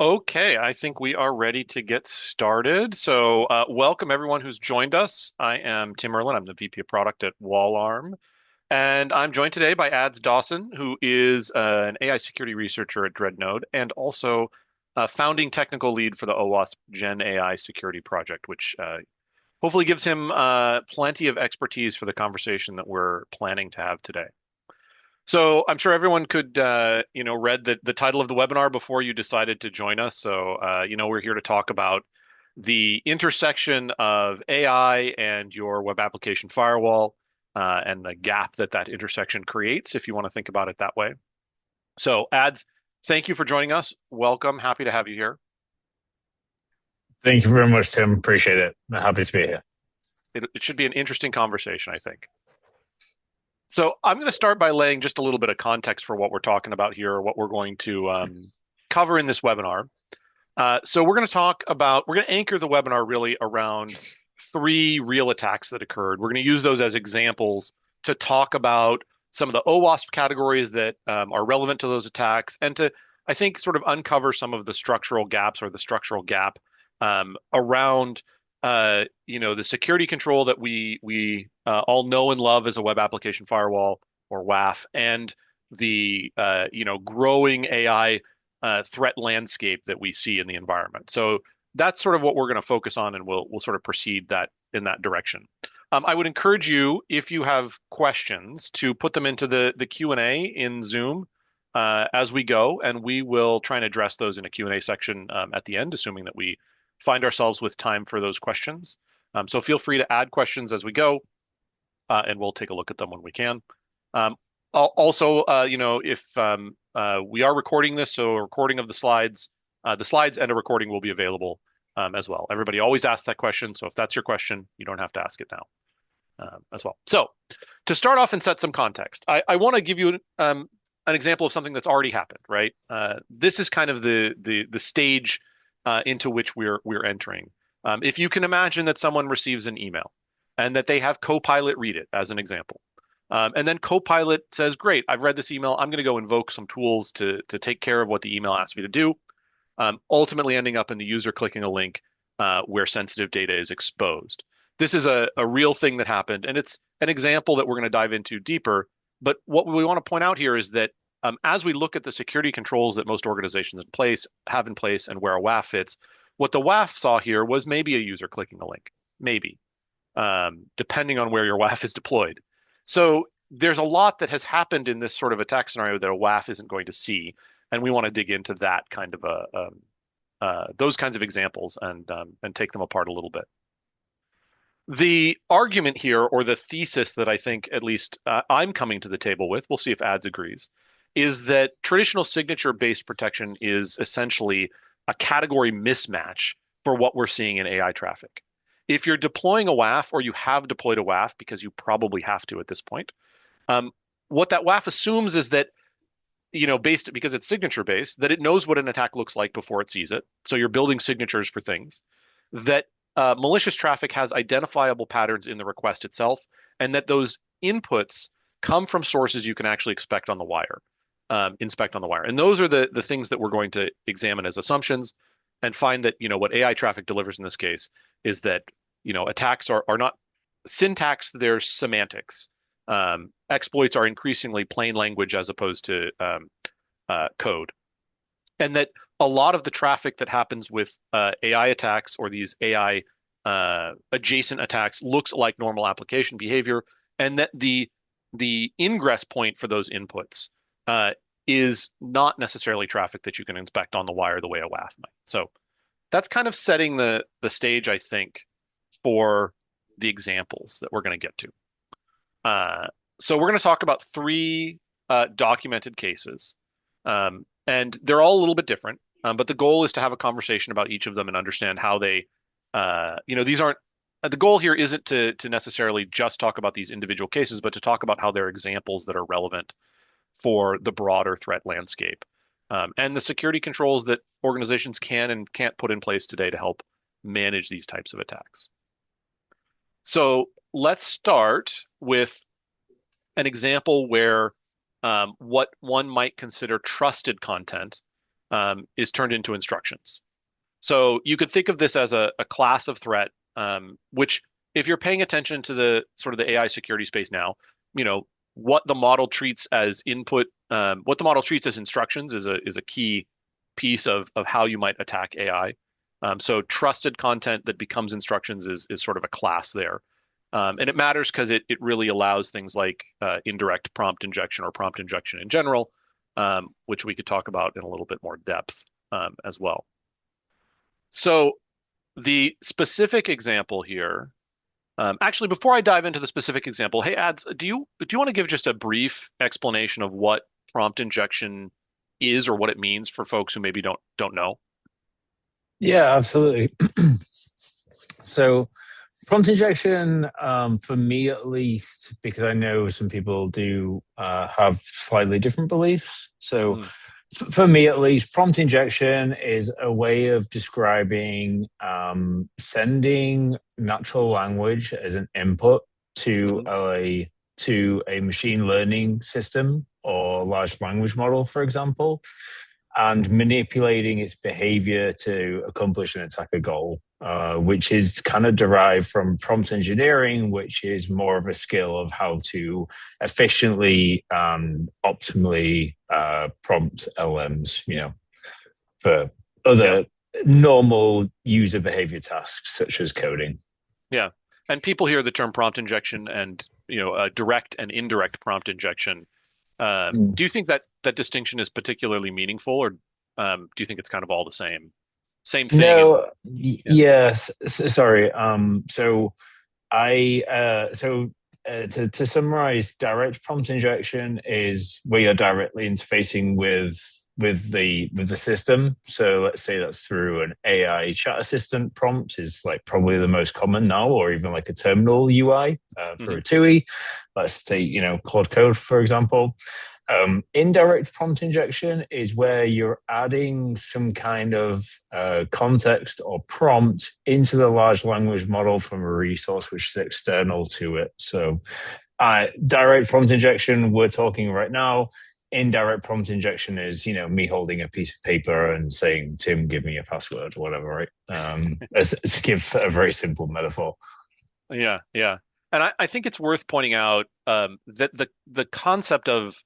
Okay, I think we are ready to get started. So, welcome everyone who's joined us. I am Tim Merlin. I'm the VP of Product at WallArm, and I'm joined today by Ads Dawson, who is an AI security researcher at Dreadnode and also a founding technical lead for the OWASP Gen AI security project, which hopefully gives him plenty of expertise for the conversation that we're planning to have today. So I'm sure everyone could, read the title of the webinar before you decided to join us. So, we're here to talk about the intersection of AI and your web application firewall, and the gap that that intersection creates, if you want to think about it that way. So, Ads, thank you for joining us. Welcome. Happy to have you here. Thank you very much, Tim. Appreciate it. Happy to be here. It should be an interesting conversation, I think. So I'm going to start by laying just a little bit of context for what we're talking about here, or what we're going to cover in this webinar. So we're going to anchor the webinar really around three real attacks that occurred. We're going to use those as examples to talk about some of the OWASP categories that are relevant to those attacks, and to, I think, sort of uncover some of the structural gaps, or the structural gap around the security control that we all know and love as a web application firewall, or WAF, and the growing AI threat landscape that we see in the environment. So that's sort of what we're going to focus on, and we'll sort of proceed that in that direction. I would encourage you, if you have questions, to put them into the Q&A in Zoom as we go, and we will try and address those in a Q&A section at the end, assuming that we find ourselves with time for those questions. So feel free to add questions as we go, and we'll take a look at them when we can. Also, if we are recording this, so a recording of the slides and a recording will be available as well. Everybody always asks that question, so if that's your question, you don't have to ask it now as well. So to start off and set some context, I want to give you an example of something that's already happened, right? This is kind of the stage into which we're entering. If you can imagine that someone receives an email and that they have Copilot read it, as an example. And then Copilot says, great, I've read this email. I'm going to go invoke some tools to take care of what the email asks me to do, ultimately ending up in the user clicking a link where sensitive data is exposed. This is a real thing that happened, and it's an example that we're going to dive into deeper. But what we want to point out here is that as we look at the security controls that most organizations have in place and where a WAF fits, what the WAF saw here was maybe a user clicking a link, maybe, depending on where your WAF is deployed. So there's a lot that has happened in this sort of attack scenario that a WAF isn't going to see, and we want to dig into that kind of those kinds of examples and take them apart a little bit. The argument here, or the thesis that I think at least I'm coming to the table with, we'll see if Ads agrees, is that traditional signature-based protection is essentially a category mismatch for what we're seeing in AI traffic. If you're deploying a WAF, or you have deployed a WAF, because you probably have to at this point, what that WAF assumes is that, because it's signature based, that it knows what an attack looks like before it sees it. So you're building signatures for things. That malicious traffic has identifiable patterns in the request itself, and that those inputs come from sources you can actually inspect on the wire. And those are the things that we're going to examine as assumptions, and find that, what AI traffic delivers in this case is that, attacks are not syntax, they're semantics. Exploits are increasingly plain language as opposed to code. And that a lot of the traffic that happens with AI attacks, or these AI adjacent attacks, looks like normal application behavior, and that the ingress point for those inputs is not necessarily traffic that you can inspect on the wire the way a WAF might. So that's kind of setting the stage, I think, for the examples that we're going to get to. So we're going to talk about three documented cases, and they're all a little bit different. But the goal is to have a conversation about each of them and understand how they, these aren't. The goal here isn't to necessarily just talk about these individual cases, but to talk about how they're examples that are relevant for the broader threat landscape, and the security controls that organizations can and can't put in place today to help manage these types of attacks. So let's start with an example where what one might consider trusted content is turned into instructions. So you could think of this as a class of threat, which if you're paying attention to the sort of the AI security space now, you know, what the model treats as input, what the model treats as instructions is a key piece of how you might attack AI. So trusted content that becomes instructions is sort of a class there. And it matters because it really allows things like indirect prompt injection or prompt injection in general, which we could talk about in a little bit more depth as well. So the specific example here, actually, before I dive into the specific example, hey, Ads, do you want to give just a brief explanation of what prompt injection is or what it means for folks who maybe don't know? Yeah, absolutely. So, prompt injection, for me at least, because I know some people do have slightly different beliefs. So, Mm, for me at least, prompt injection is a way of describing sending natural language as an input to hmm a machine learning system or large language model, for example, and manipulating its behavior to accomplish an attacker goal, which is kind of derived from prompt engineering, which is more of a skill of how to efficiently, optimally prompt LMs, for Yeah, other normal user behavior tasks such as coding. yeah. And people hear the term prompt injection and direct and indirect prompt injection. Mm. Do you think that that distinction is particularly meaningful, or do you think it's kind of all the same thing? And No, yeah, yes, sorry. To summarize, direct prompt injection is where you're directly interfacing with the system. So let's say that's through an AI chat assistant prompt is like probably the most common now, or even like a terminal UI for hmm a TUI. Let's say, Claude Code, for example. Indirect prompt injection is where you're adding some kind of context or prompt into the large language model from a resource which is external to it. So, direct prompt injection, we're talking right now. Indirect prompt injection is, me holding a piece of paper and saying, Tim, give me a password or whatever, right? To give a very simple metaphor. yeah, yeah. And I think it's worth pointing out that the concept of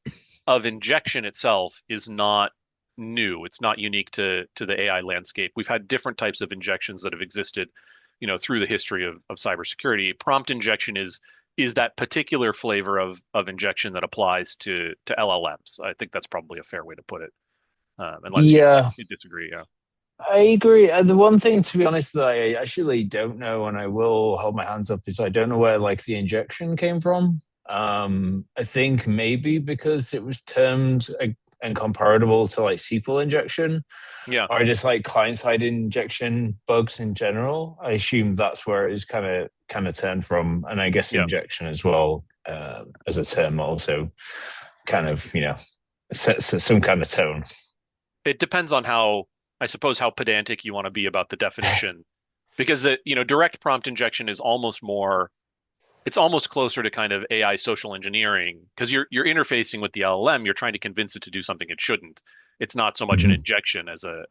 injection itself is not new. It's not unique to the AI landscape. We've had different types of injections that have existed, through the history of cybersecurity. Prompt injection is that particular flavor of injection that applies to LLMs. I think that's probably a fair way to put it, unless Yeah, you disagree. Yeah. I agree. The one thing, to be honest, that I actually don't know, and I will hold my hands up, is I don't know where like the injection came from. I think maybe because it was termed and comparable to like SQL injection, Yeah. or just like client-side injection bugs in general. I assume that's where it is kind of turned from, and I guess Yeah. injection as well, as a term also kind of sets some kind of tone. It depends on I suppose, how pedantic you want to be about the definition, because direct prompt injection is it's almost closer to kind of AI social engineering because you're interfacing with the LLM, you're trying to convince it to do something it shouldn't. It's not so much an Mhm. injection as a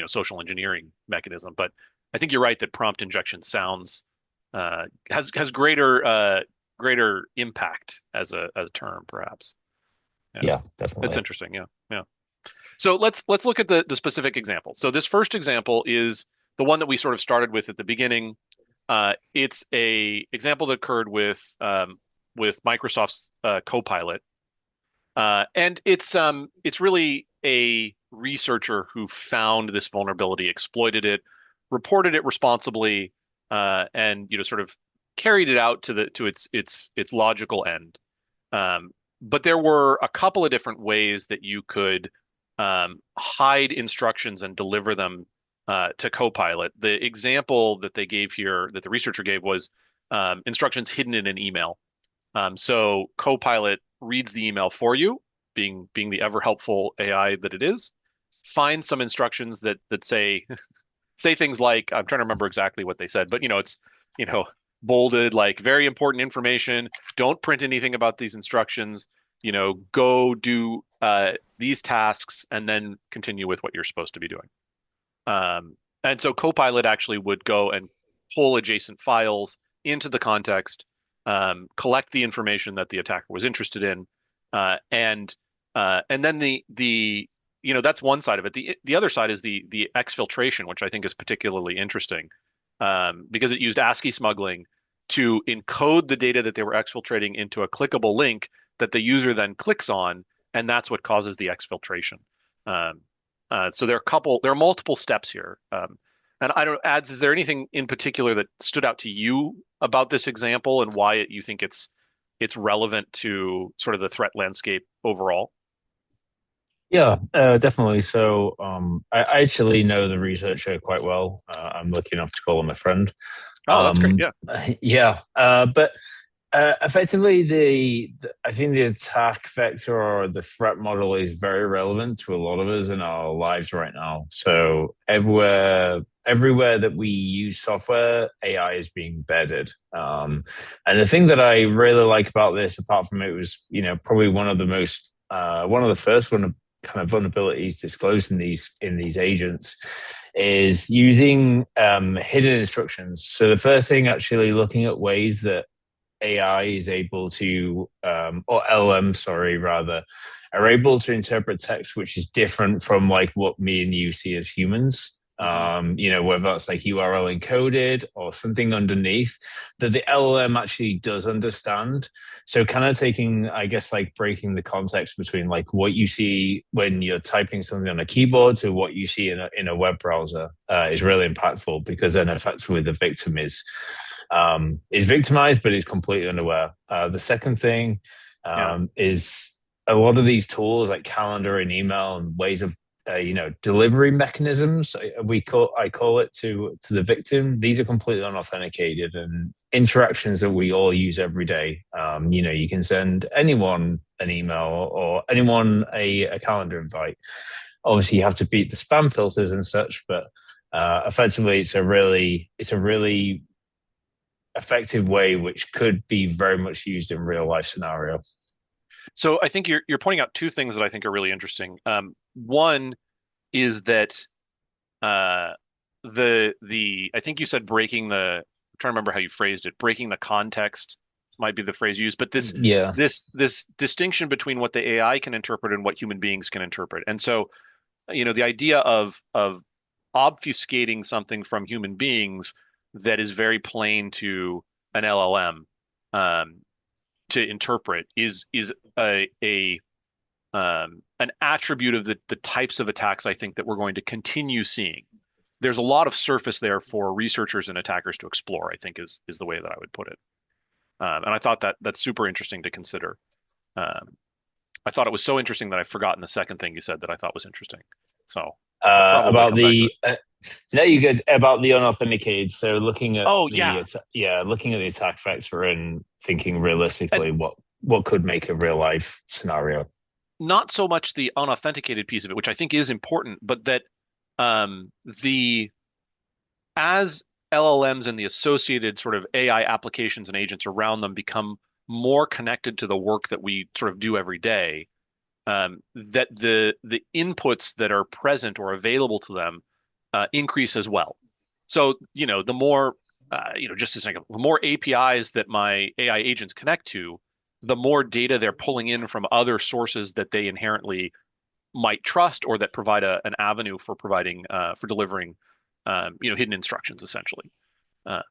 social engineering mechanism. But I think you're right that prompt injection sounds has greater impact as a term, perhaps. Yeah, Yeah, that's definitely. interesting. Yeah, yeah. So let's look at the specific example. So this first example is the one that we sort of started with at the beginning. It's a example that occurred with Microsoft's Copilot, and it's really a researcher who found this vulnerability, exploited it, reported it responsibly, and sort of carried it out to its logical end. But there were a couple of different ways that you could hide instructions and deliver them to Copilot. The example that they gave here, that the researcher gave, was instructions hidden in an email. So Copilot reads the email for you, being the ever helpful AI that it is, finds some instructions that say things like, I'm trying to remember exactly what they said, but it's you know bolded, like very important information. Don't print anything about these instructions. go do these tasks and then continue with what you're supposed to be doing. And so Copilot actually would go and pull adjacent files into the context, collect the information that the attacker was interested in, and then that's one side of it. The other side is the exfiltration, which I think is particularly interesting, because it used ASCII smuggling to encode the data that they were exfiltrating into a clickable link that the user then clicks on, and that's what causes the exfiltration. Um, so there are multiple steps here. And I don't, Ads, is there anything in particular that stood out to you about this example and why you think it's relevant to sort of the threat landscape overall? Yeah, definitely. So I actually know the researcher quite well. I'm lucky enough to call him a friend. Oh, that's great. Yeah. Yeah, but effectively, I think the attack vector or the threat model is very relevant to a lot of us in our lives right now. So everywhere that we use software, AI is being embedded. And the thing that I really like about this, apart from it was, probably one of the first kind of vulnerabilities disclosed in these agents is using hidden instructions. So the first thing, actually looking at ways that AI is able to, or LM, sorry, rather, are able to interpret text which is different from like what me and you see as humans. Hmm. Whether that's like URL encoded or something underneath that the LLM actually does understand. So kind of taking, I guess, like breaking the context between like what you see when you're typing something on a keyboard to what you see in a web browser is really impactful, because then effectively the victim is victimized, but is completely unaware. The second thing Yeah. is a lot of these tools like calendar and email and ways of delivery mechanisms. I call it to the victim. These are completely unauthenticated and interactions that we all use every day. You can send anyone an email or anyone a calendar invite. Obviously, you have to beat the spam filters and such, but effectively, it's a really effective way which could be very much used in real life scenario. So I think you're pointing out two things that I think are really interesting. One is that uh, the I think you said breaking I'm trying to remember how you phrased it. Breaking the context might be the phrase used, but Yeah. this distinction between what the AI can interpret and what human beings can interpret. And so, the idea of obfuscating something from human beings that is very plain to an LLM, um, to interpret is an attribute of the types of attacks I think that we're going to continue seeing. There's a lot of surface there for researchers and attackers to explore, I think is the way that I would put it. And I thought that that's super interesting to consider. Um, I thought it was so interesting that I've forgotten the second thing you said that I thought was interesting. So I'll probably About come back to the it. no, you good about the unauthenticated. So Oh yeah. looking at the attack vector and thinking And realistically what could make a real life scenario. not so much the unauthenticated piece of it, which I think is important, but that the as LLMs and the associated sort of AI applications and agents around them become more connected to the work that we sort of do every day, that the inputs that are present or available to them increase as well. So, the more, just as like the more APIs that my AI agents connect to, the more data they're pulling in from other sources that they inherently might trust or that provide an avenue for providing for delivering hidden instructions essentially. Uh,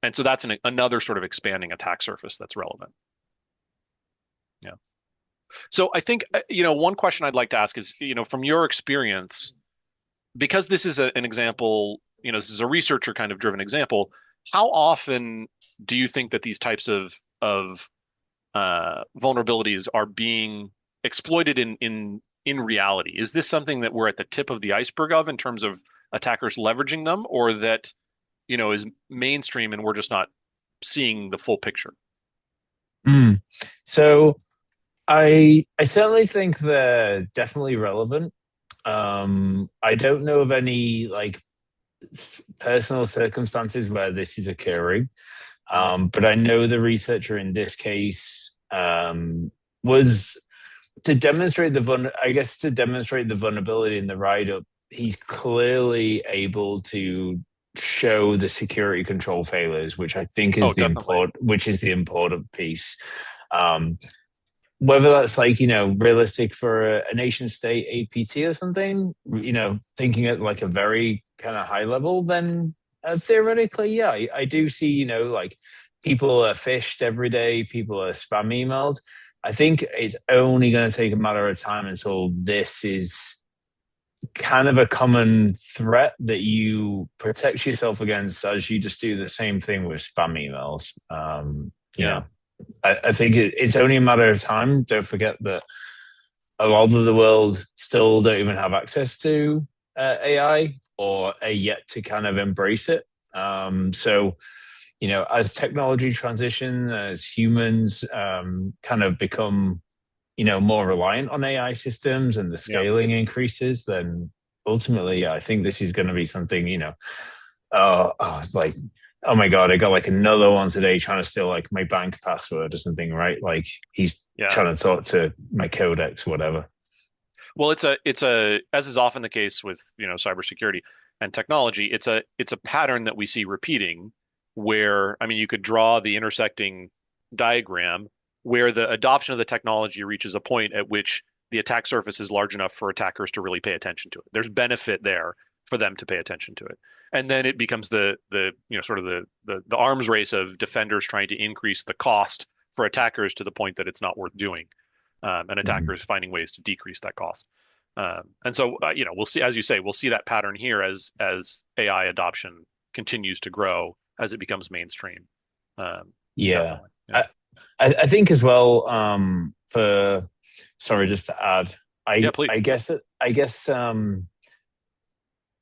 and so that's another sort of expanding attack surface that's relevant. Yeah. So I think one question I'd like to ask is, from your experience, because this is an example, this is a researcher kind of driven example, how often do you think that these types of vulnerabilities are being exploited in reality? Is this something that we're at the tip of the iceberg of in terms of attackers leveraging them, or that is mainstream and we're just not seeing the full picture? Mm. So I certainly think they're definitely relevant. I don't know of any like personal circumstances where this is occurring. Mm. But I know the researcher in this case was to demonstrate I guess to demonstrate the vulnerability in the write up, he's clearly able to show the security control failures, which I think Oh, is definitely. the important piece. Um, whether that's like, realistic for a nation state APT or something, thinking at like a very kind of high level, then theoretically, yeah, I do see, like people are phished every day, people are spam emailed. I think it's only going to take a matter of time until this is kind of a common threat that you protect yourself against as you just do the same thing with spam emails. Yeah. I think it's only a matter of time. Don't forget that a lot of the world still don't even have access to AI or are yet to kind of embrace it. So, as technology transition, as humans kind of become, more reliant on AI systems and the Yeah. scaling increases, then ultimately, yeah, I think this is going to be something, it's like, oh my God, I got like another one today trying to steal like my bank password or something, right? Like he's Yeah. trying to talk to my codex or whatever. Well, it's a as is often the case with, cybersecurity and technology, it's a pattern that we see repeating where, I mean, you could draw the intersecting diagram where the adoption of the technology reaches a point at which the attack surface is large enough for attackers to really pay attention to it. There's benefit there for them to pay attention to it. And then it becomes sort of the arms race of defenders trying to increase the cost for attackers to the point that it's not worth doing, and Mhm. attackers finding ways to decrease that cost. And so, we'll see, as you say, we'll see that pattern here as AI adoption continues to grow as it becomes mainstream. Um, Yeah. definitely. Yeah. I think as well, for sorry, just to add, Yeah, I please. guess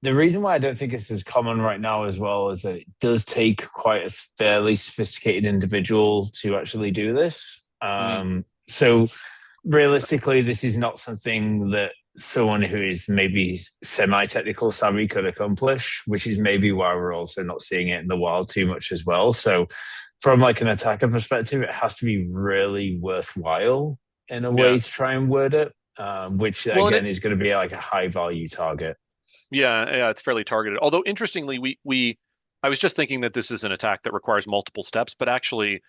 the reason why I don't think it's as common right now as well is that it does take quite a fairly sophisticated individual to actually do this. Mm, So realistically, this is not something that someone who is maybe semi-technical savvy could accomplish, which is maybe why we're also not seeing it in the wild too much as well. So from like an attacker perspective, it has to be really worthwhile in a yeah. way to try and word it, which Well, and again is going to be like a high value target. yeah, it's fairly targeted. Although interestingly, I was just thinking that this is an attack that requires multiple steps, but actually,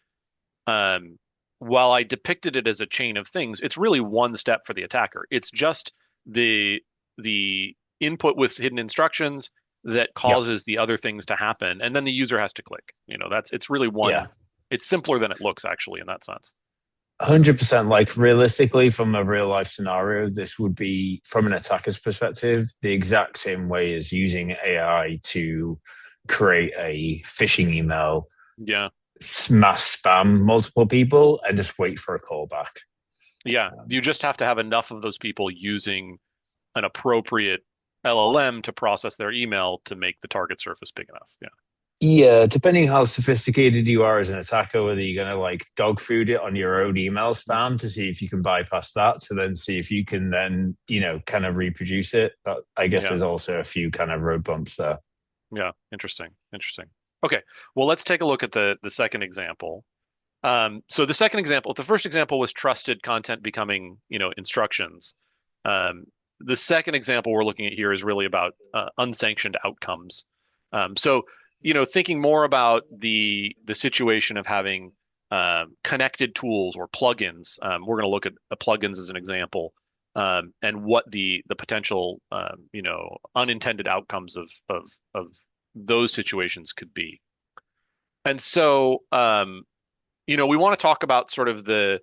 um, while I depicted it as a chain of things, it's really one step for the attacker. It's just the the input with hidden instructions that Yeah. causes the other things to happen, and then the user has to click. It's really Yeah. one. It's simpler than it looks actually in that sense. 100%. Like realistically, from a real life scenario, this would be from an attacker's perspective the exact same way as using AI to create a phishing email, Yeah, mass spam multiple people, and just wait for a callback. yeah. You just have to have enough of those people using an appropriate LLM to process their email to make the target surface big enough. Yeah. Yeah, depending how sophisticated you are as an attacker, whether you're going to like dog food it on your own email spam to see if you can bypass that, to then see if you can then, kind of reproduce it. But I guess Yeah. there's also a few kind of road bumps there. Yeah. Interesting. Interesting. Okay. Well, let's take a look at the second example. So the first example was trusted content becoming, instructions. Um, the second example we're looking at here is really about unsanctioned outcomes. So, thinking more about the situation of having connected tools or plugins. We're going to look at plugins as an example, and what the potential, unintended outcomes of those situations could be. And so, we want to talk about sort of the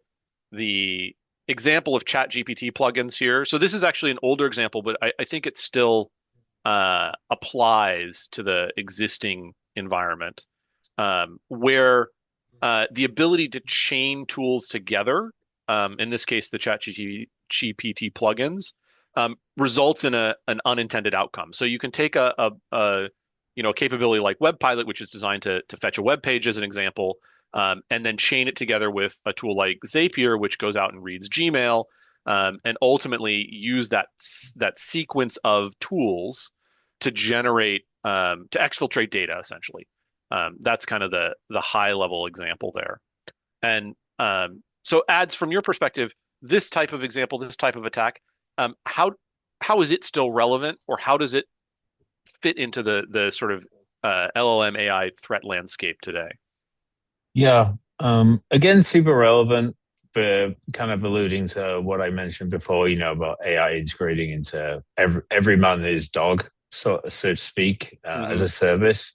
example of Chat GPT plugins here. So this is actually an older example, but I think it still applies to the existing environment, where the ability to chain tools together, in this case, the Chat GPT plugins, results in an unintended outcome. So you can take a capability like Web Pilot, which is designed to fetch a web page as an example, and then chain it together with a tool like Zapier, which goes out and reads Gmail, and ultimately use that sequence of tools to generate to exfiltrate data essentially. That's kind of the high level example there. And So ads from your perspective, this type of example, this type of attack, how is it still relevant, or how does it fit into the sort of LLM AI threat landscape today? Yeah. Again, super relevant, but kind of alluding to what I mentioned before, about AI integrating into every man and his dog, so to speak, as Hmm. a service.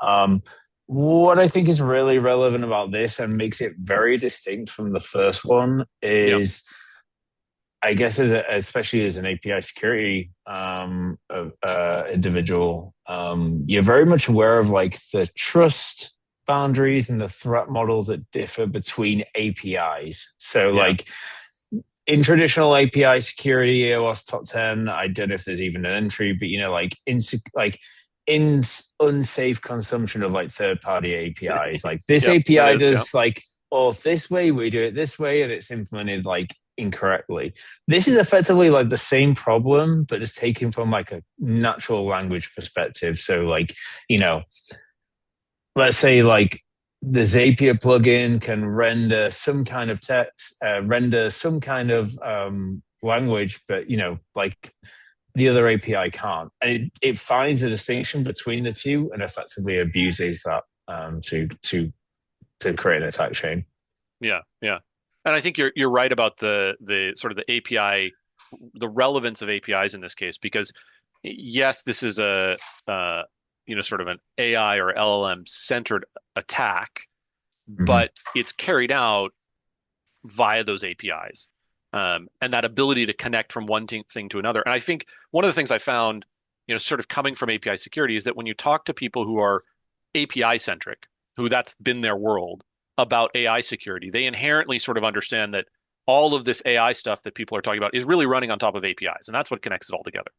Um, what I think is really relevant about this and makes it very distinct from the first one Yeah, is, I guess, especially as an API security individual, you're very much aware of like the trust boundaries and the threat models that differ between APIs. So, yeah, like in traditional API security, AOS top 10, I don't know if there's even an entry, but in unsafe consumption of like third party APIs, like this yep, that API is, yeah, does like, oh, this way, we do it this way, and it's implemented like incorrectly. This is effectively like the same problem, but it's taken from like a natural language perspective. So, like, you know, let's say like the Zapier plugin can render some kind of text, render some kind of language, but like the other API can't. And it finds a distinction between the two and effectively abuses that to create an attack chain. yeah, yeah. And I think you're right about the sort of the API, the relevance of APIs in this case, because yes, this is a sort of an AI or LLM centered attack, Mhm. but it's carried out via those APIs, and that ability to connect from one thing to another. And I think one of the things I found, sort of coming from API security, is that when you talk to people who are API centric, who that's been their world about AI security, they inherently sort of understand that all of this AI stuff that people are talking about is really running on top of APIs, and that's what connects it all together.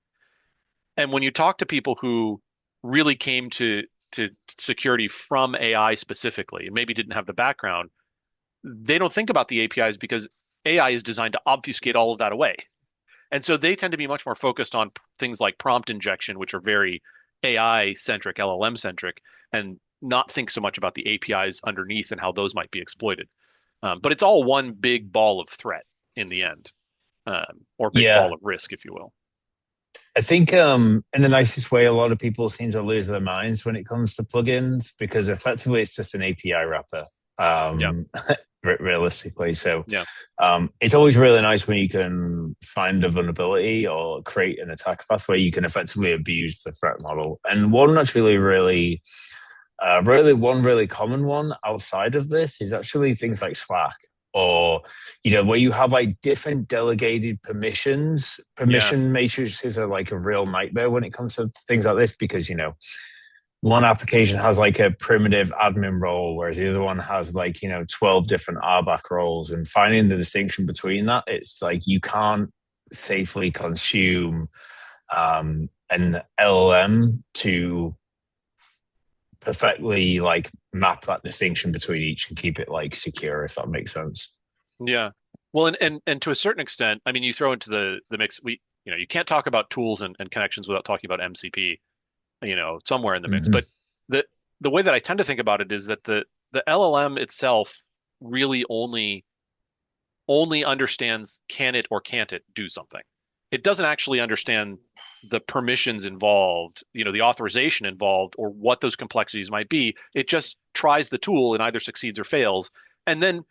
And when you talk to people who really came to security from AI specifically, and maybe didn't have the background, they don't think about the APIs because AI is designed to obfuscate all of that away. And so they tend to be much more focused on things like prompt injection, which are very AI centric, LLM centric, and not think so much about the APIs underneath and how those might be exploited. But it's all one big ball of threat in the end, or big Yeah, ball of risk, if you will. I think in the nicest way, a lot of people seem to lose their minds when it comes to plugins because effectively it's just an API wrapper. Yeah, Um, realistically. So yeah, it's always really nice when you can find a vulnerability or create an attack path where you can effectively abuse the threat model. And one actually really one really common one outside of this is actually things like Slack or where you have like different delegated permissions. yes, Permission matrices are like a real nightmare when it comes to things like this because one application has like a primitive admin role, whereas the other one has like, 12 different RBAC roles. And finding the distinction between that, it's like you can't safely consume an LLM to perfectly like map that distinction between each and keep it like secure, if that makes sense. yeah. Well, and to a certain extent, I mean, you throw into the mix. You can't talk about tools and connections without talking about MCP, somewhere in the mix. Mm-hmm. But the the way that I tend to think about it is that the LLM itself really only understands, can it or can't it do something. It doesn't actually understand the permissions involved, the authorization involved, or what those complexities might be. It just tries the tool and either succeeds or fails, and then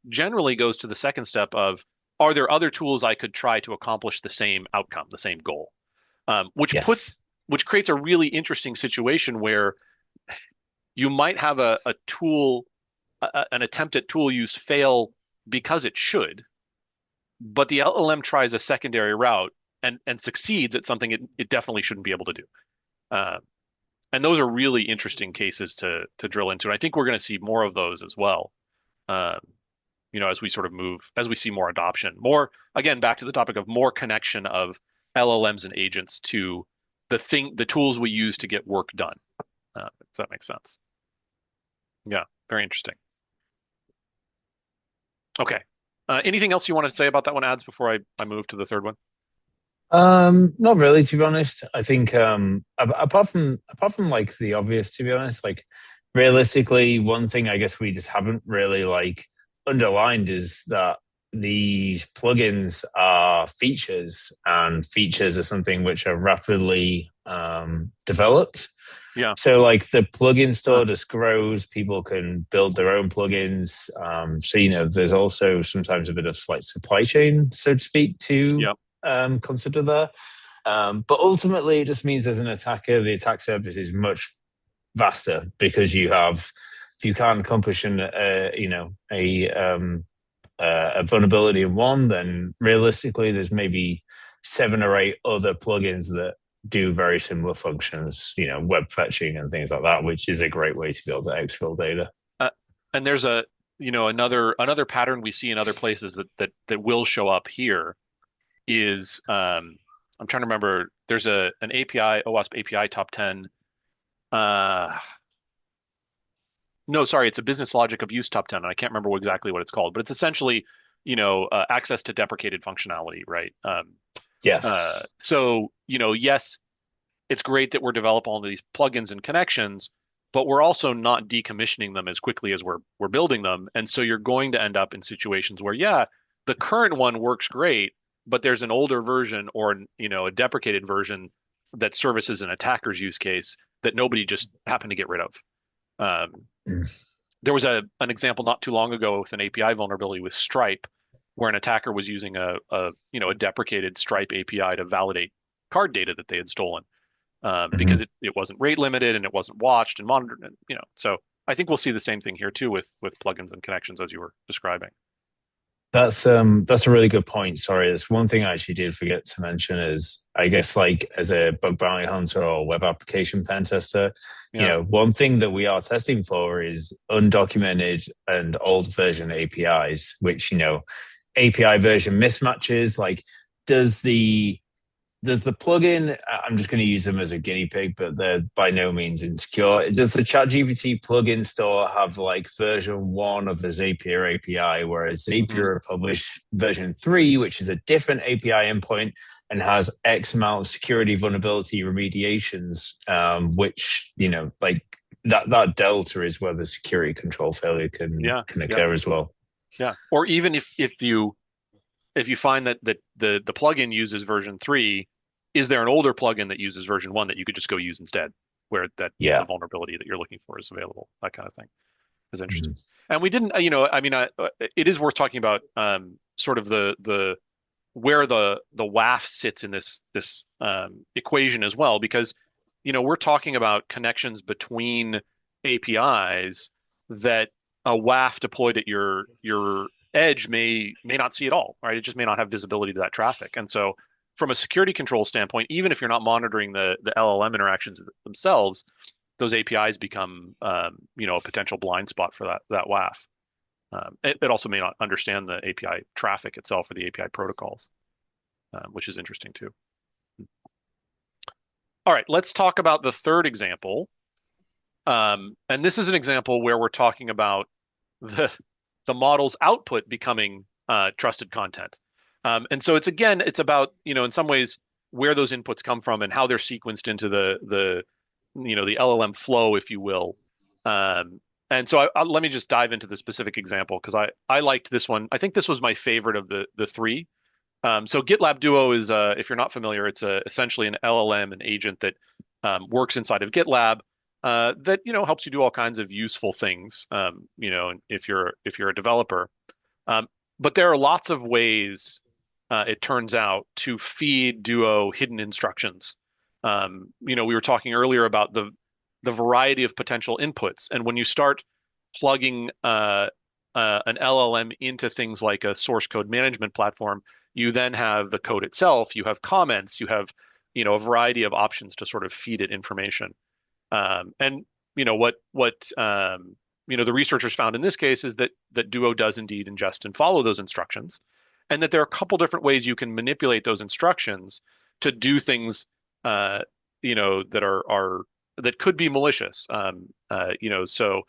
generally goes to the second step of, are there other tools I could try to accomplish the same outcome, the same goal? Yes. Which creates a really interesting situation where you might have a tool, an attempt at tool use fail because it should, but the LLM tries a secondary route and succeeds at something it definitely shouldn't be able to do. Uh, and those are really interesting cases to drill into. And I think we're going to see more of those as well. Um, as we sort of move, as we see more adoption, more again back to the topic of more connection of LLMs and agents to the tools we use to get work done. If that makes sense. Yeah, very interesting. Okay. Anything else you want to say about that one, ads, before I move to the third one? Not really, to be honest. I think apart from like the obvious, to be honest, like realistically, one thing I guess we just haven't really like underlined is that these plugins are features, and features are something which are rapidly developed. Yeah. So like the plugin Uh, store just grows, people can build their own plugins. So there's also sometimes a bit of like supply chain, so to speak, to yeah. consider there. But ultimately, it just means as an attacker, the attack surface is much vaster because if you can't accomplish a vulnerability in one, then realistically, there's maybe 7 or 8 other plugins that do very similar functions, web fetching and things like that, which is a great way to be able to exfil data. Uh, and there's another pattern we see in other places that will show up here is I'm trying to remember. There's an API OWASP API top 10. Uh, no, sorry, it's a business logic abuse top 10. And I can't remember exactly what it's called, but it's essentially access to deprecated functionality, right? Yes. So yes, it's great that we're developing all of these plugins and connections, but we're also not decommissioning them as quickly as we're building them. And so you're going to end up in situations where, yeah, the current one works great, but there's an older version or a deprecated version that services an attacker's use case that nobody just happened to get rid of. Um, there was an example not too long ago with an API vulnerability with Stripe, where an attacker was using a deprecated Stripe API to validate card data that they had stolen because Mhm. it wasn't rate limited and it wasn't watched and monitored. And, so I think we'll see the same thing here too with plugins and connections as you were describing. That's a really good point. Sorry, there's one thing I actually did forget to mention is I guess like as a bug bounty hunter or web application pen tester, Yeah. one thing that we are testing for is undocumented and old version APIs, which API version mismatches. Like, does the does the plugin, I'm just going to use them as a guinea pig, but they're by no means insecure. Does the ChatGPT plugin store have like version 1 of the Zapier API, whereas Hmm. Zapier published version 3, which is a different API endpoint and has X amount of security vulnerability remediations, which, like that delta is where the security control failure can Yeah. can Yeah. occur as well. Yeah. Or even if you find that the plugin uses version 3, is there an older plugin that uses version 1 that you could just go use instead, where that the Yeah. vulnerability that you're looking for is available? That kind of thing is interesting. Mhm. And we didn't, I mean, it is worth talking about sort of the where the WAF sits in this equation as well, because we're talking about connections between APIs that a WAF deployed at your edge may not see at all, right? It just may not have visibility to that traffic. And so from a security control standpoint, even if you're not monitoring the LLM interactions themselves, those APIs become a potential blind spot for that WAF. It also may not understand the API traffic itself or the API protocols, which is interesting too. All right, let's talk about the third example. And this is an example where we're talking about the the model's output becoming trusted content. And so it's about, in some ways where those inputs come from and how they're sequenced into the LLM flow, if you will. Um, and so let me just dive into the specific example because I liked this one. I think this was my favorite of the three. So GitLab Duo is, if you're not familiar, it's essentially an LLM, an agent that works inside of GitLab that helps you do all kinds of useful things. If you're a developer, um, but there are lots of ways, it turns out, to feed Duo hidden instructions. We were talking earlier about the variety of potential inputs, and when you start plugging an LLM into things like a source code management platform, you then have the code itself, you have comments, you have a variety of options to sort of feed it information. And what the researchers found in this case is that Duo does indeed ingest and follow those instructions, and that there are a couple different ways you can manipulate those instructions to do things, that could be malicious. So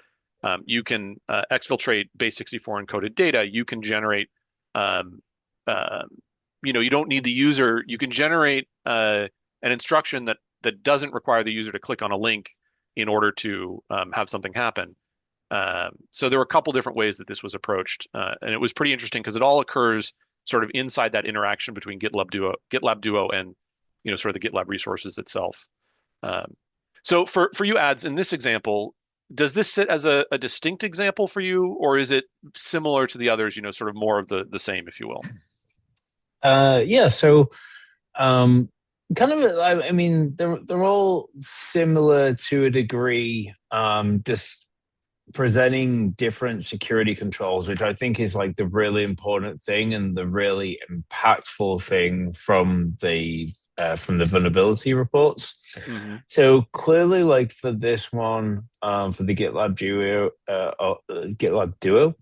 you can exfiltrate base64 encoded data. You can generate, um, uh, you don't need the user. You can generate an instruction that doesn't require the user to click on a link in order to have something happen. So there were a couple different ways that this was approached, and it was pretty interesting because it all occurs sort of inside that interaction between GitLab Duo, and sort of the GitLab resources itself. Um, so for you ads in this example, does this sit as a distinct example for you, or is it similar to the others? Sort of more of the same, if you will. Yeah, so um, kind of, I mean, they're all similar to a degree, just presenting different security controls, which I think is like the really important thing and the really impactful thing from the vulnerability reports. Hmm. So clearly, like for this one, for the GitLab Duo,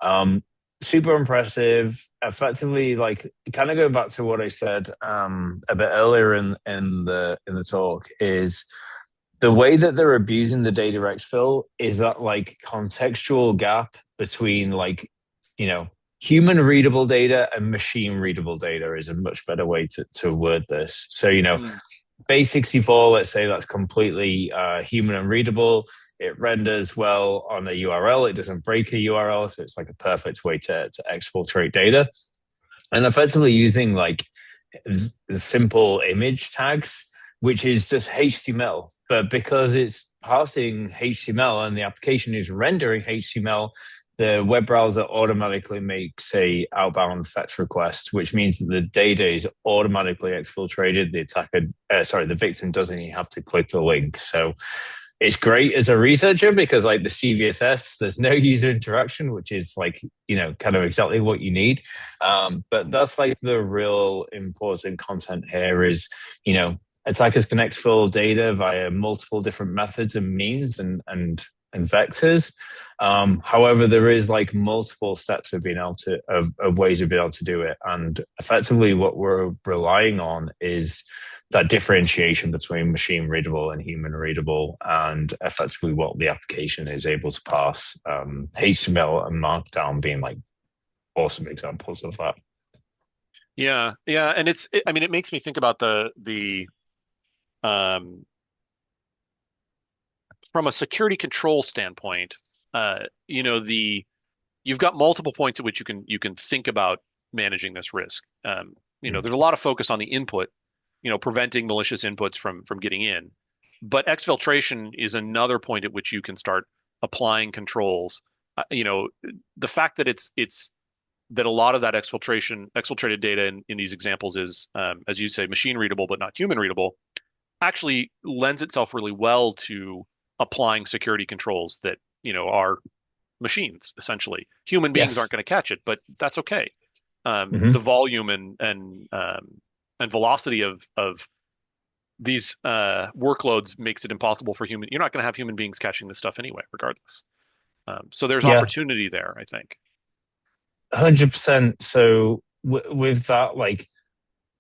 um, super impressive. Effectively, like kind of going back to what I said a bit earlier in the talk, is the way that they're abusing the data exfil is that like contextual gap between like human readable data and machine readable data is a much better way to word this. So Mm. base 64, let's say that's completely human unreadable. It renders well on a URL. It doesn't break a URL, so it's like a perfect way to exfiltrate data. And effectively using like simple image tags, which is just HTML. But because it's passing HTML and the application is rendering HTML, the web browser automatically makes a outbound fetch request, which means that the data is automatically exfiltrated. The victim doesn't even have to click the link. So it's great as a researcher because like the CVSS, there's no user interaction, which is like, kind of exactly what you need. But that's like the real important content here is, attackers can exfil data via multiple different methods and means and vectors. However, there is like multiple steps of being able to of ways of being able to do it. And effectively what we're relying on is that differentiation between machine readable and human readable, and effectively what the application is able to pass. HTML and Markdown being like awesome examples of that. Yeah, yeah, and I mean, it makes me think about the um, from a security control standpoint. The you've got multiple points at which you can think about managing this risk. There's a lot of focus on the input, preventing malicious inputs from getting in. But exfiltration is another point at which you can start applying controls. The fact that it's that a lot of that exfiltrated data in these examples is, as you say, machine readable but not human readable, actually lends itself really well to applying security controls that are machines essentially. Human beings aren't Yes. going to catch it, but that's okay. The Mm-hmm. volume and velocity of these workloads makes it impossible for human. You're not going to have human beings catching this stuff anyway, regardless. So there's Yeah, opportunity there, I think. 100%. So with that, like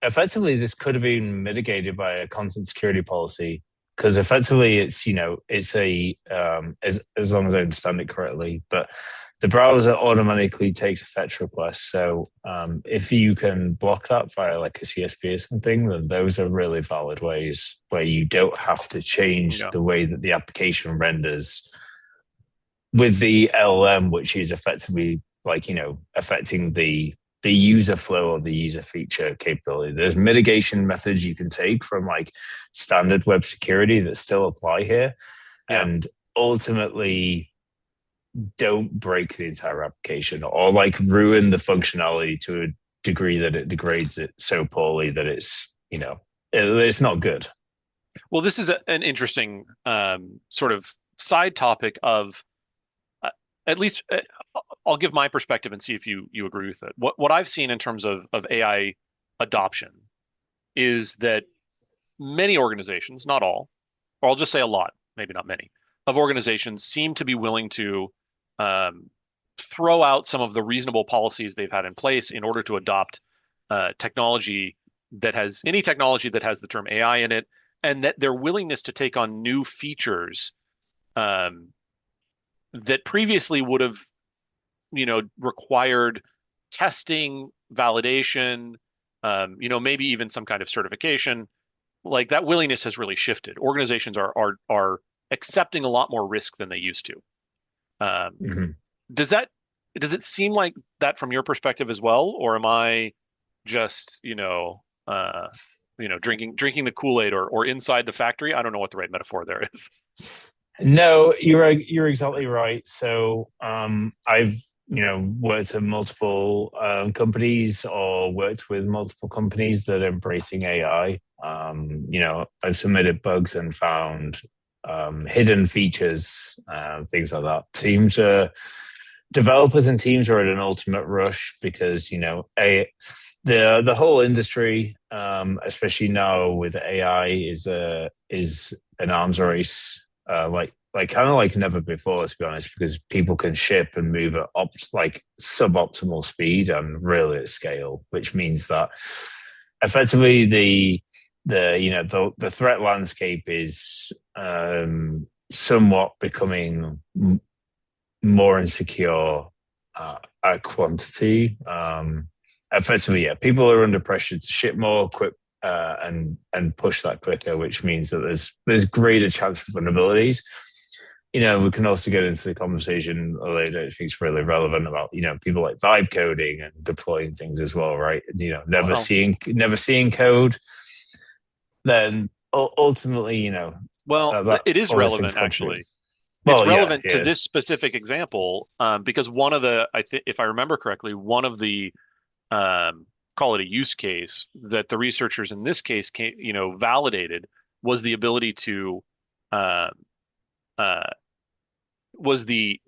effectively, this could have been mitigated by a content security policy because effectively, it's a as long as I understand it correctly, but the browser automatically takes a fetch request. So if you can block that via like a CSP or something, then those are really valid ways where you don't have to change Yeah. the way that the application renders with the LLM, which is effectively like affecting the user flow or the user feature capability. There's mitigation methods you can take from like standard web security that still apply here, Yeah. and ultimately don't break the entire application or like ruin the functionality to a degree that it degrades it so poorly that it's not good. Well, this is an interesting sort of side topic of uh, at least I'll give my perspective and see if you agree with it. What I've seen in terms of AI adoption is that many organizations, not all, or I'll just say a lot, maybe not many, of organizations seem to be willing to um, throw out some of the reasonable policies they've had in place in order to adopt technology that has any technology that has the term AI in it, and that their willingness to take on new features um, that previously would have, required testing, validation, maybe even some kind of certification. Like that willingness has really shifted. Organizations are accepting a lot more risk than they used to. Mhm. Does that does it seem like that from your perspective as well, or am I just, drinking the Kool-Aid or inside the factory? I don't know what the right metaphor there is. No, you're exactly right. So I've worked at multiple companies or worked with multiple companies that are embracing AI. I've submitted bugs and found hidden features, things like that. Teams are developers and teams are at an ultimate rush because the whole industry, especially now with AI, is an arms race, like kind of like never before, to be honest, because people can ship and move at like suboptimal speed and really at scale, which means that effectively the threat landscape is somewhat becoming more insecure at quantity. Effectively, yeah, people are under pressure to ship more, quick, and push that quicker, which means that there's greater chance for vulnerabilities. We can also get into the conversation later. I think it's really relevant about people like vibe coding and deploying things as well, right? Never Well, seeing code. Then ultimately, that it is all those things relevant contribute. actually. It's Well, yeah, relevant to yes. this specific example because one of the, I think, if I remember correctly, one of the um, call it a use case that the researchers in this case validated was the ability to uh, uh, was the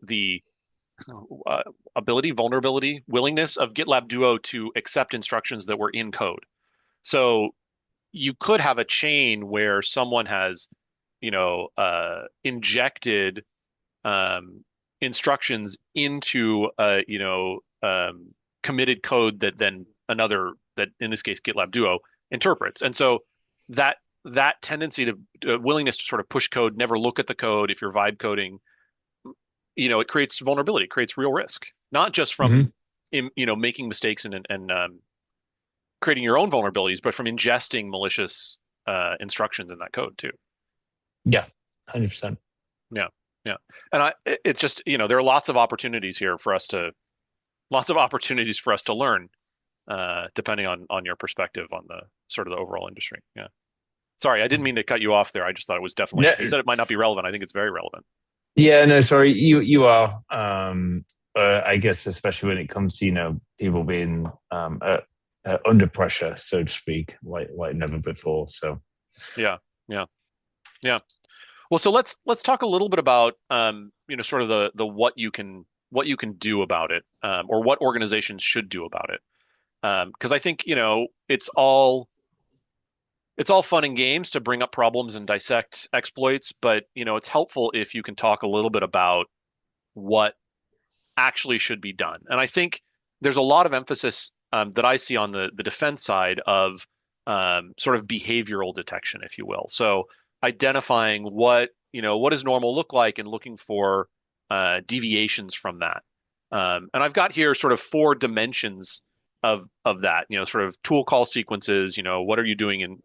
uh, ability, vulnerability, willingness of GitLab Duo to accept instructions that were in code. So you could have a chain where someone has, injected instructions into committed code that then another that in this case GitLab Duo interprets. And so that that tendency to willingness to sort of push code, never look at the code if you're vibe coding, it creates vulnerability, it creates real risk, not just Mhm. from making mistakes and creating your own vulnerabilities, but from ingesting malicious instructions in that code too. Yeah, 100%. Yeah, yeah, and it's just there are lots of opportunities for us to learn, depending on your perspective on the sort of the overall industry. Yeah. Sorry, I didn't mean to cut you off there. I just thought it was definitely. No, You said it might not be relevant. I think it's very relevant. yeah, no, sorry, you are. I guess especially when it comes to people being under pressure, so to speak, like never before. So Yeah, yeah, yeah. Well, so let's talk a little bit about sort of the what you can do about it, or what organizations should do about it. Because I think it's all fun and games to bring up problems and dissect exploits, but it's helpful if you can talk a little bit about what actually should be done. And I think there's a lot of emphasis that I see on the defense side of sort of behavioral detection, if you will. So identifying what does normal look like and looking for deviations from that. And I've got here sort of four dimensions of that. Sort of tool call sequences. What are you doing and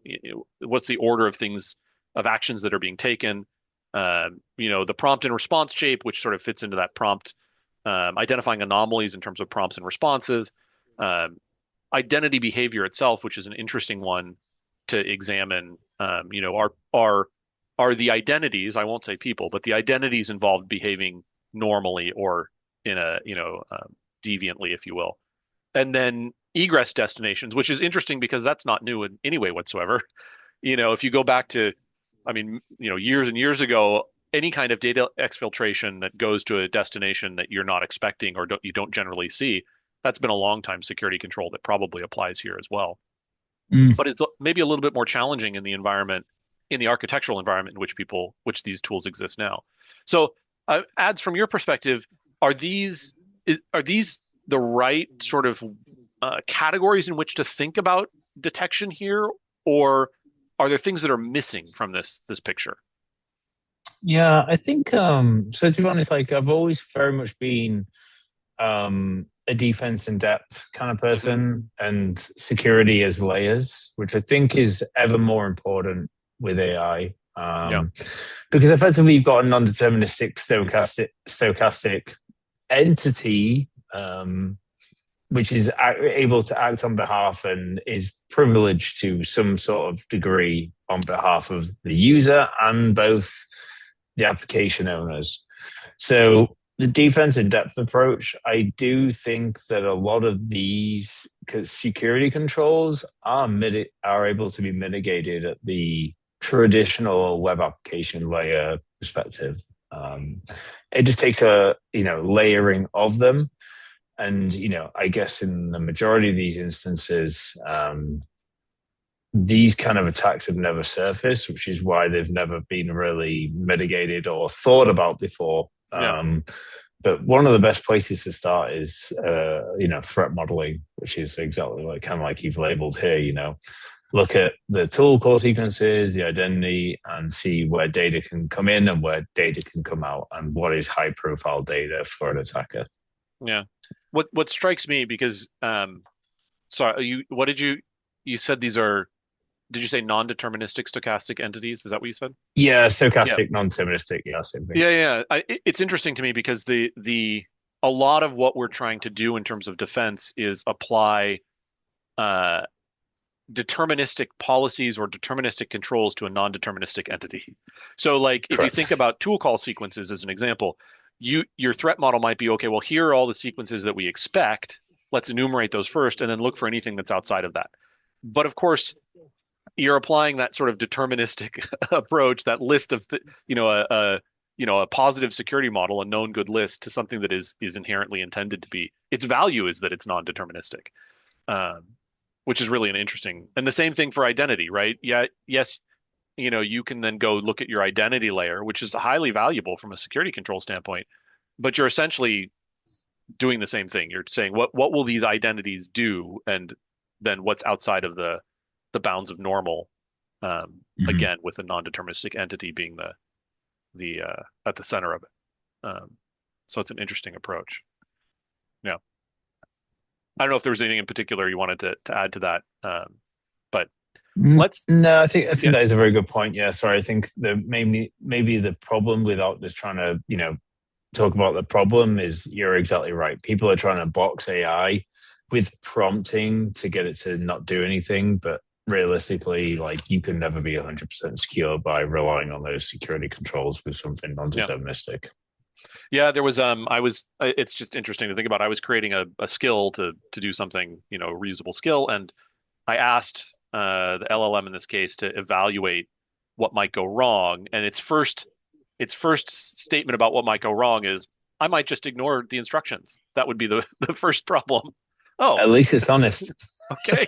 what's the order of things of actions that are being taken. The prompt and response shape, which sort of fits into that prompt, identifying anomalies in terms of prompts and responses, um, identity behavior itself, which is an interesting one to examine. Are the identities, I won't say people, but the identities involved behaving normally or in a deviantly, if you will. And then egress destinations, which is interesting because that's not new in any way whatsoever. If you go back to, I mean, years and years ago, any kind of data exfiltration that goes to a destination that you're not expecting or you don't generally see, that's been a long time security control that probably applies here as well. mm. But it's maybe a little bit more challenging in the environment, in the architectural environment in which these tools exist now. So, ads from your perspective, are are these the right sort of categories in which to think about detection here, or are there things that are missing from this picture? Yeah, I think so to be honest, like I've always very much been a defense in depth kind of Hmm. person and security as layers, which I think is ever more important with AI. Yeah. Because effectively you've got a non-deterministic stochastic entity, which is able to act on behalf and is privileged to some sort of degree on behalf of the user and both the application owners. So the defense in depth approach, I do think that a lot of these security controls are able to be mitigated at the traditional web application layer perspective. It just takes a layering of them, and I guess in the majority of these instances, these kind of attacks have never surfaced, which is why they've never been really mitigated or thought about before. Yeah. But one of the best places to start is, threat modeling, which is exactly like kind of like you've labeled here. Look at the tool call sequences, the identity, and see where data can come in and where data can come out, and what is high profile data for an attacker. Yeah. What strikes me because sorry, what did you said these are, did you say non-deterministic stochastic entities? Is that what you said? Yeah, Yeah. stochastic, non-deterministic. Yeah, same thing. Yeah. It's interesting to me because the a lot of what we're trying to do in terms of defense is apply uh deterministic policies or deterministic controls to a non-deterministic entity. So like if you think Correct. about tool call sequences as an example, your threat model might be, okay, well, here are all the sequences that we expect. Let's enumerate those first and then look for anything that's outside of that. But of course, you're applying that sort of deterministic approach, that list of a positive security model, a known good list, to something that is inherently intended to be. Its value is that it's non-deterministic. Um, which is really an interesting, and the same thing for identity, right? Yeah, yes, you can then go look at your identity layer, which is highly valuable from a security control standpoint, but you're essentially doing the same thing. You're saying what will these identities do, and then what's outside of the bounds of normal, Mhm. again, with a non-deterministic entity being the at the center of it. So it's an interesting approach. Yeah. I don't know if there was anything in particular you wanted to add to that, but let's, No, I think yeah, that is a very good point. Yeah, sorry. I think the maybe the problem without just trying to talk about the problem is you're exactly right. People are trying to box AI with prompting to get it to not do anything, but realistically, like you can never be 100% secure by relying on those security controls with something yeah. non-deterministic. Yeah, there was it's just interesting to think about. I was creating a skill to do something, a reusable skill, and I asked the LLM in this case to evaluate what might go wrong, and its first statement about what might go wrong is, I might just ignore the instructions. That would be the the first problem. Oh, At least it's honest. okay.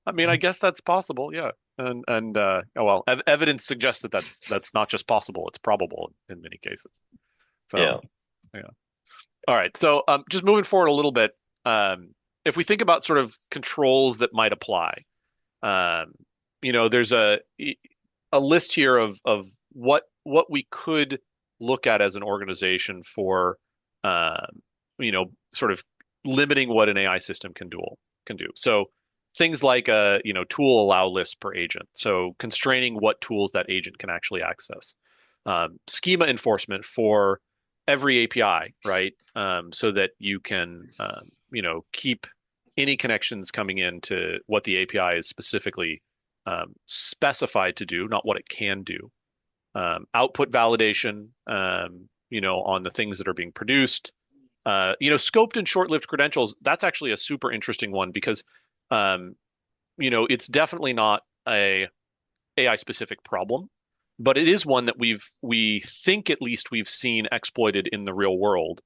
I mean, I guess that's possible, yeah. And oh well, evidence suggests that that's not just possible, it's probable in many cases. So, Yeah. yeah. All right. So, just moving forward a little bit, if we think about sort of controls that might apply, um, there's a list here of what we could look at as an organization for, sort of limiting what an AI system can do. So things like a tool allow list per agent. So constraining what tools that agent can actually access. Schema enforcement for every API, right? So that you can keep any connections coming in to what the API is specifically specified to do, not what it can do. Output validation, on the things that are being produced. Scoped and short-lived credentials, that's actually a super interesting one because, um, it's definitely not a AI specific problem, but it is one that we think at least we've seen exploited in the real world.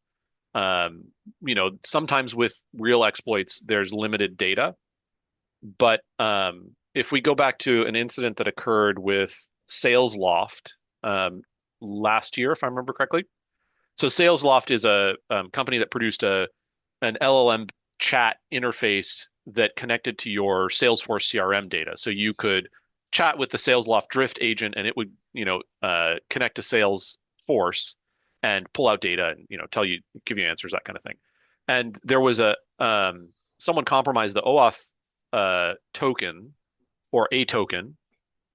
Sometimes with real exploits, there's limited data, but if we go back to an incident that occurred with SalesLoft last year, if I remember correctly. So SalesLoft is a company that produced an LLM chat interface that connected to your Salesforce CRM data. So you could chat with the SalesLoft Drift agent, and it would, connect to Salesforce and pull out data and tell you, give you answers, that kind of thing. And there was someone compromised the OAuth token or a token,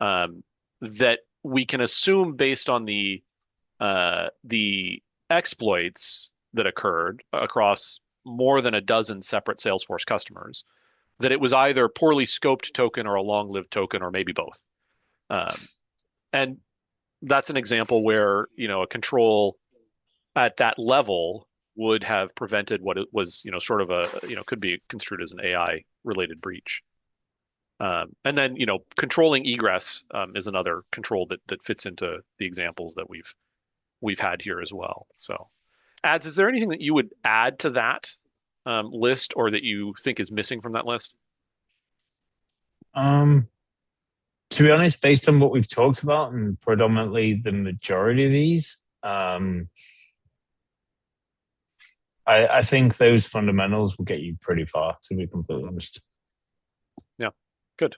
that we can assume based on the exploits that occurred across more than a dozen separate Salesforce customers that it was either poorly scoped token or a long-lived token or maybe both. Um, and that's an example where, a control at that level would have prevented what it was, sort of could be construed as an AI related breach. And then, controlling egress is another control that fits into the examples that we've had here as well. So, Ads, is there anything that you would add to that list or that you think is missing from that list? Um, to be honest, based on what we've talked about and predominantly the majority of these, I think those fundamentals will get you pretty far, to be completely honest. Yeah, good,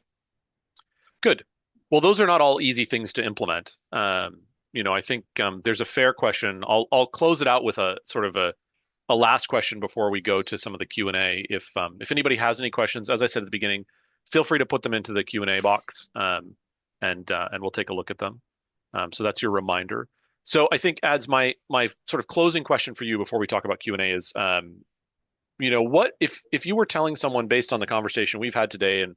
good. Well, those are not all easy things to implement. I think there's a fair question. I'll close it out with a sort of a last question before we go to some of the Q&A. If anybody has any questions, as I said at the beginning, feel free to put them into the Q&A box, and we'll take a look at them. So that's your reminder. So I think Ads, my sort of closing question for you before we talk about Q&A is, what if you were telling someone based on the conversation we've had today, and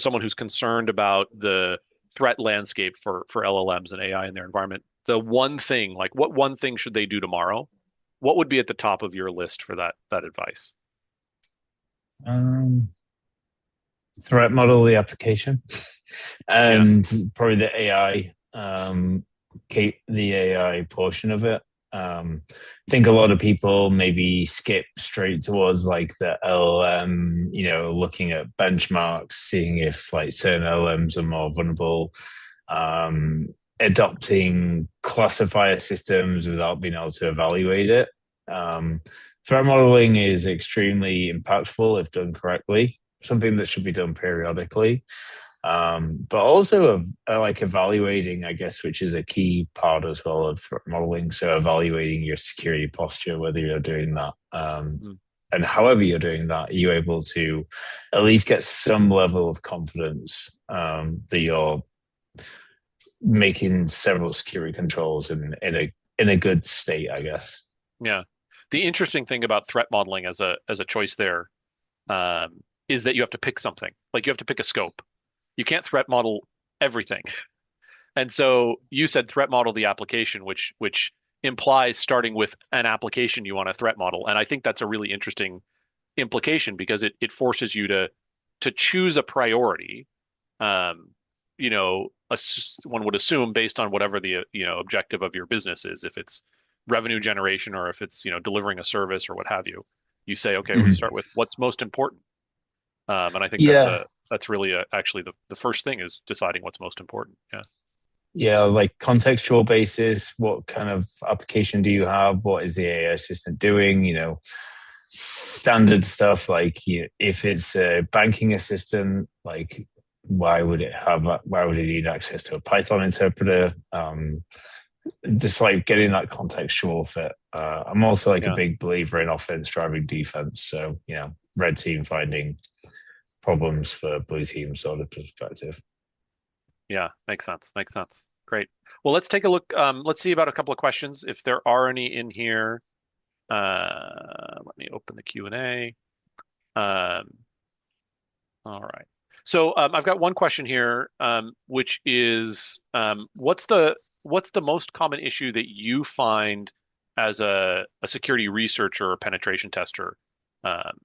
someone who's concerned about the threat landscape for LLMs and AI in their environment, the one thing, like what one thing should they do tomorrow? What would be at the top of your list for that advice? Um, Threat model the application, Yeah. and probably the AI, keep the AI portion of it. I think a lot of people maybe skip straight towards like the LLM, looking at benchmarks, seeing if like certain LLMs are more vulnerable, adopting classifier systems without being able to evaluate it. Um, Threat modeling is extremely impactful if done correctly, something that should be done periodically. But also like evaluating, I guess, which is a key part as well of threat modeling. So evaluating your security posture, whether you're doing that, Mm. and however you're doing that, are you able to at least get some level of confidence that you're making several security controls in a good state, I guess. Yeah. The interesting thing about threat modeling as a choice there is that you have to pick something. Like you have to pick a scope. You can't threat model everything. And so you said threat model the application, which implies starting with an application you want to threat model. And I think that's a really interesting implication because it forces you to choose a priority. Um, one would assume based on whatever the objective of your business is, if it's revenue generation or if it's delivering a service or what have you. You say, okay, we Mhm. start with what's most important. And I think Yeah, that's really actually the first thing is deciding what's most important. Yeah. yeah, like contextual basis. What kind of application do you have? What is the AI assistant doing? Standard stuff like if it's a banking assistant, like why would it need access to a Python interpreter? Just like getting that contextual fit. I'm also like a Yeah. big believer in offense driving defense. So, red team finding problems for blue team sort of perspective. Yeah. Makes sense. Makes sense. Great. Well, let's take a look. Let's see about a couple of questions if there are any in here. Let me open the Q&A. Um, all right. So I've got one question here, which is what's the most common issue that you find as a security researcher or penetration tester um,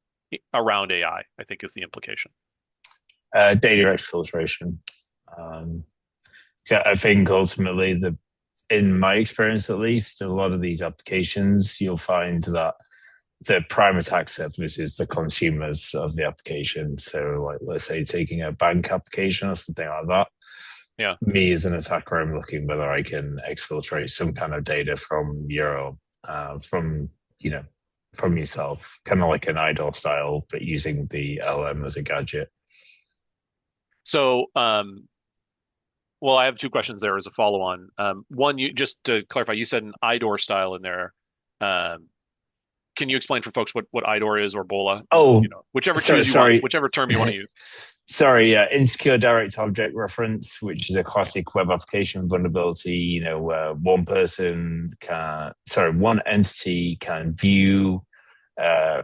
around AI, I think is the implication. Data exfiltration. Um, so I think ultimately in my experience at least, a lot of these applications, you'll find that the prime attack surface is the consumers of the application. So, like, let's say taking a bank application or something like that. Yeah. Me as an attacker, I'm looking whether I can exfiltrate some kind of data from from you know, from yourself, kind of like an IDOR style, but using the LM as a gadget. So, well, I have two questions there as a follow-on. One, you just to clarify, you said an IDOR style in there. Um, can you explain for folks what IDOR is or BOLA? Oh, Whichever sorry, choose you want, sorry. whichever term you want to use. Sorry, yeah, insecure direct object reference, which is a classic web application vulnerability. One entity can view,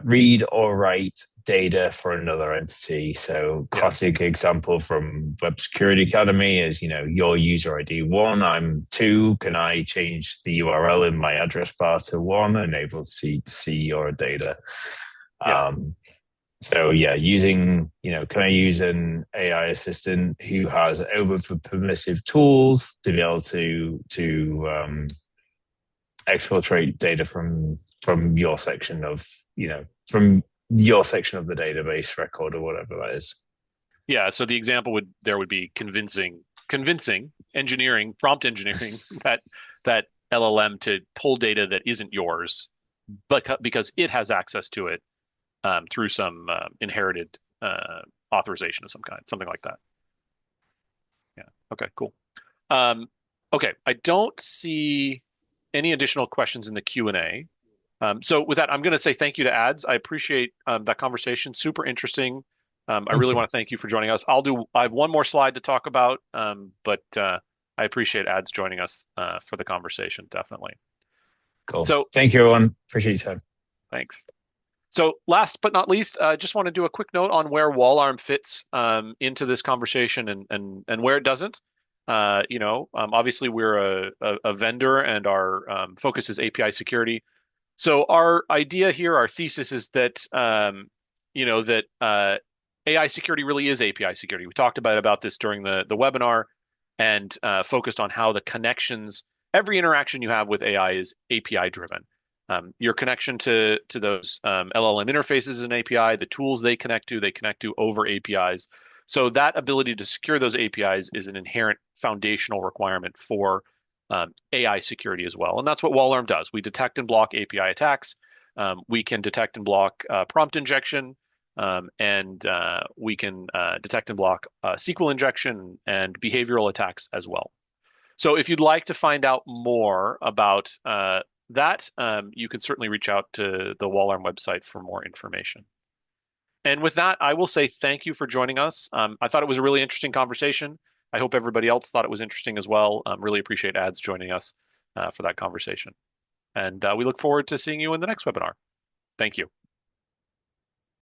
read or write data for another entity. So, Yeah, classic example from Web Security Academy is, your user ID one, I'm two. Can I change the URL in my address bar to one and able to see your data? yeah, So yeah, can I use an AI assistant who has over permissive tools to be able to exfiltrate data from your section of from your section of the database record or whatever that is. yeah. So the example would be convincing engineering, prompt engineering that LLM to pull data that isn't yours, but because it has access to it through some inherited authorization of some kind, something like that. Yeah. Okay. Cool. Um, okay. I don't see any additional questions in the Q&A. So with that, I'm going to say thank you to Ads. I appreciate that conversation. Super interesting. I Thank really you. want to thank you for joining us. I have one more slide to talk about, but I appreciate Ads joining us for the conversation, definitely. Cool. So Thank you, everyone. Appreciate your time. thanks. So last but not least, I just want to do a quick note on where WallArm fits into this conversation and where it doesn't. Obviously we're a vendor and our focus is API security. So our idea here, our thesis is that AI security really is API security. We talked about this during the webinar and focused on how the connections, every interaction you have with AI is API driven. Your connection to those LLM interfaces is an API. The tools they connect to over APIs. So that ability to secure those APIs is an inherent foundational requirement for AI security as well. And that's what WallArm does. We detect and block API attacks. We can detect and block prompt injection, and we can detect and block SQL injection and behavioral attacks as well. So if you'd like to find out more about that, you can certainly reach out to the WallArm website for more information. And with that, I will say thank you for joining us. I thought it was a really interesting conversation. I hope everybody else thought it was interesting as well. Really appreciate Ads joining us for that conversation. And we look forward to seeing you in the next webinar. Thank you.